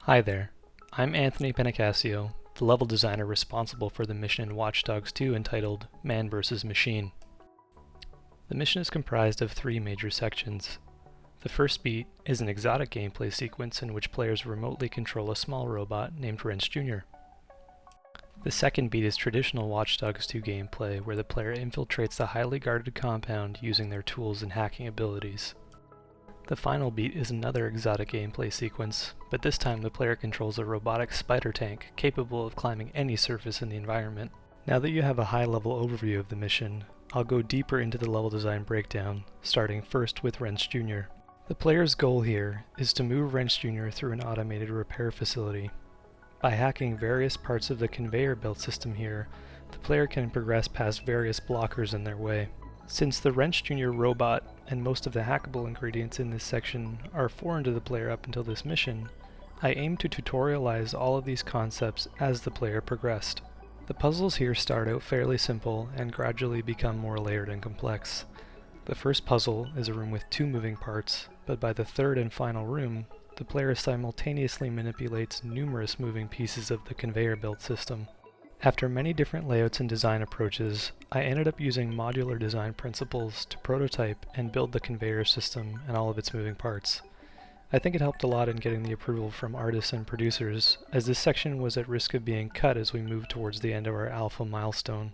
Hi there, I'm Anthony Penicasio, the level designer responsible for the mission in Watch Dogs 2 entitled Man vs. Machine. The mission is comprised of three major sections. The first beat is an exotic gameplay sequence in which players remotely control a small robot named Wrench Jr. The second beat is traditional Watch Dogs 2 gameplay where the player infiltrates the highly guarded compound using their tools and hacking abilities. The final beat is another exotic gameplay sequence, but this time the player controls a robotic spider tank capable of climbing any surface in the environment. Now that you have a high-level overview of the mission, I'll go deeper into the level design breakdown, starting first with Wrench Jr. The player's goal here is to move Wrench Jr. through an automated repair facility. By hacking various parts of the conveyor belt system here, the player can progress past various blockers in their way. Since the Wrench Jr. robot and most of the hackable ingredients in this section are foreign to the player up until this mission, I aim to tutorialize all of these concepts as the player progressed. The puzzles here start out fairly simple and gradually become more layered and complex. The first puzzle is a room with two moving parts, but by the third and final room, the player simultaneously manipulates numerous moving pieces of the conveyor belt system. After many different layouts and design approaches, I ended up using modular design principles to prototype and build the conveyor system and all of its moving parts. I think it helped a lot in getting the approval from artists and producers, as this section was at risk of being cut as we moved towards the end of our alpha milestone.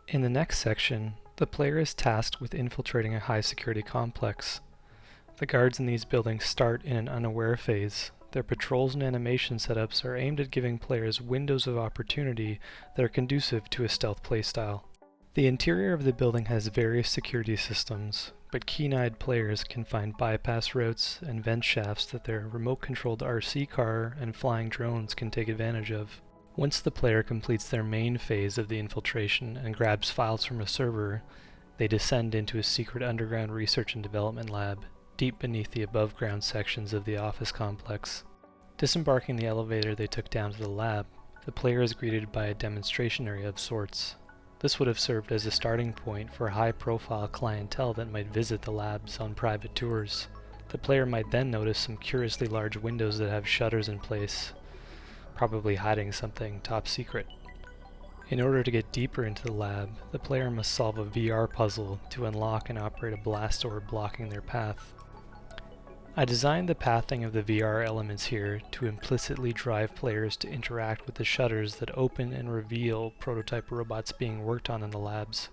In the next section, the player is tasked with infiltrating a high security complex. The guards in these buildings start in an unaware phase. Their patrols and animation setups are aimed at giving players windows of opportunity that are conducive to a stealth playstyle. The interior of the building has various security systems, but keen-eyed players can find bypass routes and vent shafts that their remote-controlled RC car and flying drones can take advantage of. Once the player completes their main phase of the infiltration and grabs files from a server, they descend into a secret underground research and development lab, deep beneath the above-ground sections of the office complex. Disembarking the elevator they took down to the lab, the player is greeted by a demonstration area of sorts. This would have served as a starting point for high-profile clientele that might visit the labs on private tours. The player might then notice some curiously large windows that have shutters in place, probably hiding something top secret. In order to get deeper into the lab, the player must solve a VR puzzle to unlock and operate a blast door blocking their path. I designed the pathing of the VR elements here to implicitly drive players to interact with the shutters that open and reveal prototype robots being worked on in the labs.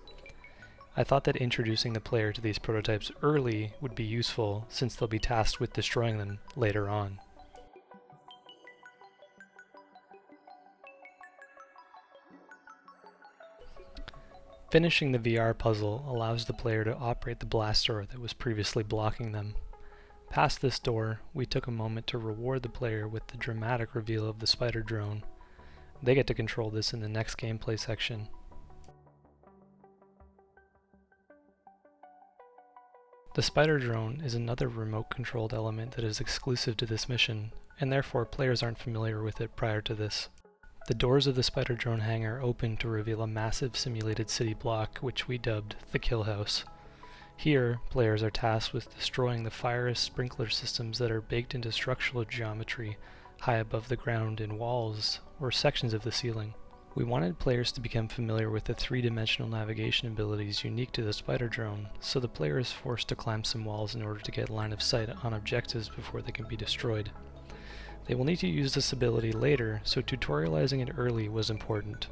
I thought that introducing the player to these prototypes early would be useful, since they'll be tasked with destroying them later on. Finishing the VR puzzle allows the player to operate the blast door that was previously blocking them. Past this door, we took a moment to reward the player with the dramatic reveal of the spider drone. They get to control this in the next gameplay section. The spider drone is another remote-controlled element that is exclusive to this mission, and therefore players aren't familiar with it prior to this. The doors of the spider drone hangar open to reveal a massive simulated city block, which we dubbed the Kill House. Here, players are tasked with destroying the fire sprinkler systems that are baked into structural geometry high above the ground in walls or sections of the ceiling. We wanted players to become familiar with the three-dimensional navigation abilities unique to the spider drone, so the player is forced to climb some walls in order to get line of sight on objectives before they can be destroyed. They will need to use this ability later, so tutorializing it early was important.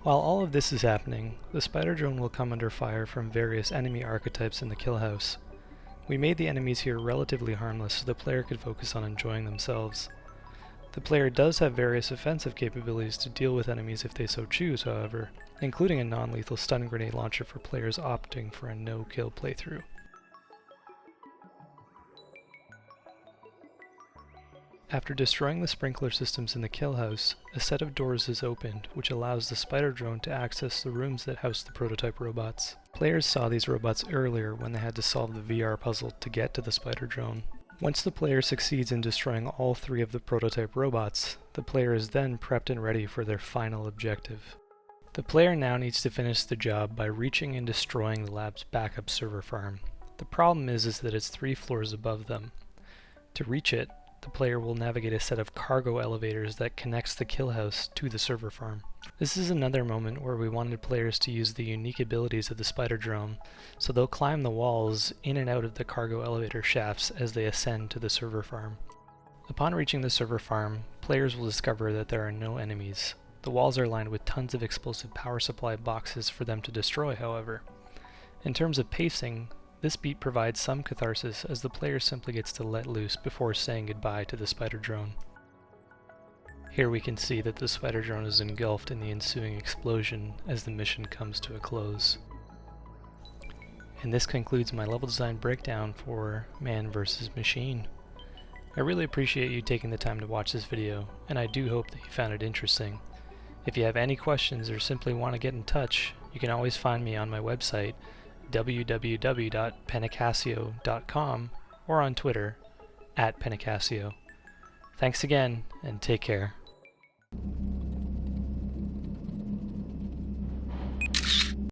While all of this is happening, the spider drone will come under fire from various enemy archetypes in the kill house. We made the enemies here relatively harmless so the player could focus on enjoying themselves. The player does have various offensive capabilities to deal with enemies if they so choose, however, including a non-lethal stun grenade launcher for players opting for a no-kill playthrough. After destroying the sprinkler systems in the kill house, a set of doors is opened, which allows the spider drone to access the rooms that house the prototype robots. Players saw these robots earlier when they had to solve the VR puzzle to get to the spider drone. Once the player succeeds in destroying all three of the prototype robots, the player is then prepped and ready for their final objective. The player now needs to finish the job by reaching and destroying the lab's backup server farm. The problem is that it's 3 floors above them. To reach it, the player will navigate a set of cargo elevators that connects the kill house to the server farm. This is another moment where we wanted players to use the unique abilities of the spider drone, so they'll climb the walls in and out of the cargo elevator shafts as they ascend to the server farm. Upon reaching the server farm, players will discover that there are no enemies. The walls are lined with tons of explosive power supply boxes for them to destroy, however. In terms of pacing, this beat provides some catharsis as the player simply gets to let loose before saying goodbye to the spider drone. Here we can see that the spider drone is engulfed in the ensuing explosion as the mission comes to a close. And this concludes my level design breakdown for Man vs. Machine. I really appreciate you taking the time to watch this video, and I do hope that you found it interesting. If you have any questions or simply want to get in touch, you can always find me on my website, www.penacasio.com, or on Twitter, @Penacasio. Thanks again, and take care.